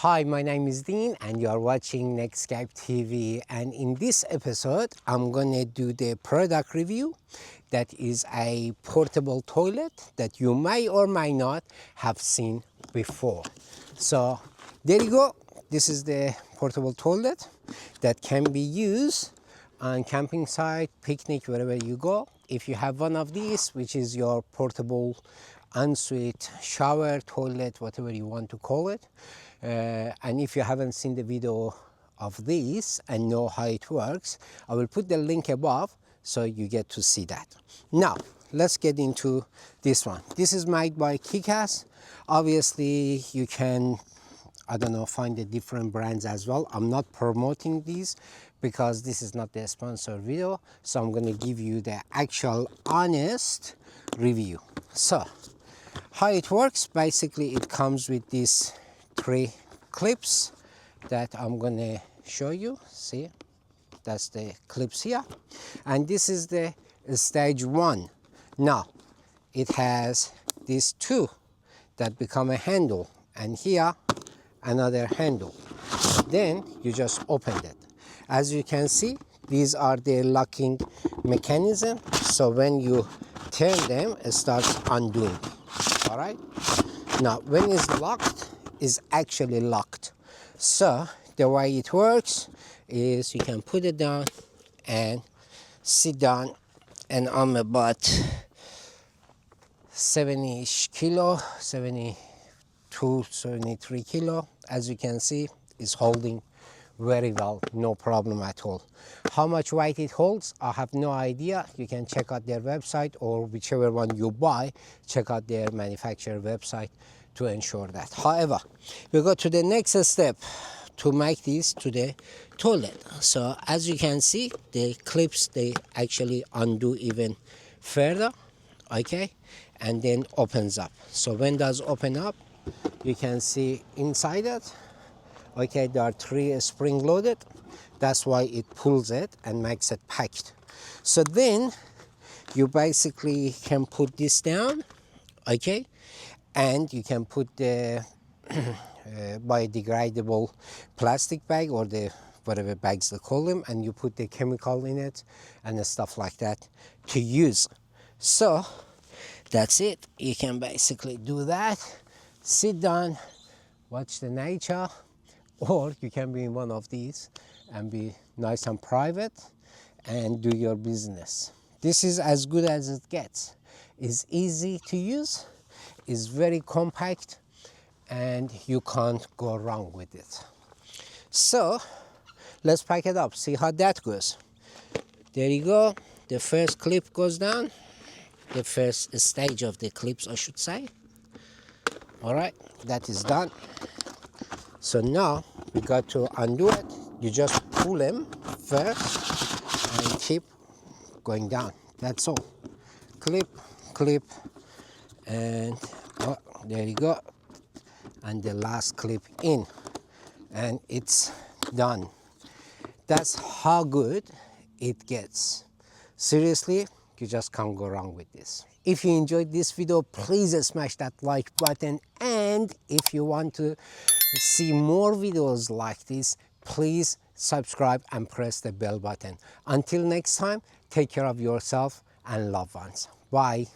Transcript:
Hi, my name is Dean and you are watching Nexcape TV, and in this episode I'm gonna do the product review. That is a portable toilet that you may or may not have seen before. So there you go. This is the portable toilet that can be used on camping site, picnic, wherever you go. If you have one of these, which is your portable ensuite shower, toilet, whatever you want to call it, and if you haven't seen the video of this and know how it works, I will put the link above so you get to see that. Now let's get into this one. This is made by KickAss. Obviously you can, I don't know, find the different brands as well. I'm not promoting these because this is not the sponsored video, so I'm going to give you the actual honest review. So how it works, basically it comes with these 3 clips that I'm going to show you. See, that's the clips here, and this is the stage 1. Now it has these 2 that become a handle, and here another handle. Then you just open it. As you can see, these are the locking mechanism, so when you turn them, it starts undoing. All right, now when it's locked, is actually locked. So the way it works is you can put it down and sit down, and I'm about 70-ish kilo, 72, 73 kilo. As you can see, is holding very well, no problem at all. How much weight it holds, I have no idea. You can check out their website, or whichever one you buy, check out their manufacturer website to ensure that. However, we go to the next step to make this to the toilet. So as you can see, the clips, they actually undo even further, okay, and then opens up. So when does open up, you can see inside it, okay, there are 3 spring loaded. That's why it pulls it and makes it packed. So then you basically can put this down, okay, and you can put the biodegradable plastic bag, or the whatever bags they call them, and you put the chemical in it and stuff like that to use. So that's it. You can basically do that, sit down, watch the nature, or you can be in one of these and be nice and private and do your business. This is as good as it gets. It's easy to use, it's very compact, and you can't go wrong with it. So let's pack it up, see how that goes. There you go. The first clip goes down, the first stage of the clips, I should say. All right, that is done. So now we got to undo it. You just pull them first and keep going down. That's all. Clip, clip, and oh, there you go. And the last clip in, and it's done. That's how good it gets. Seriously, you just can't go wrong with this. If you enjoyed this video, please smash that like button, and if you want to see more videos like this, please subscribe and press the bell button. Until next time, take care of yourself and loved ones. Bye.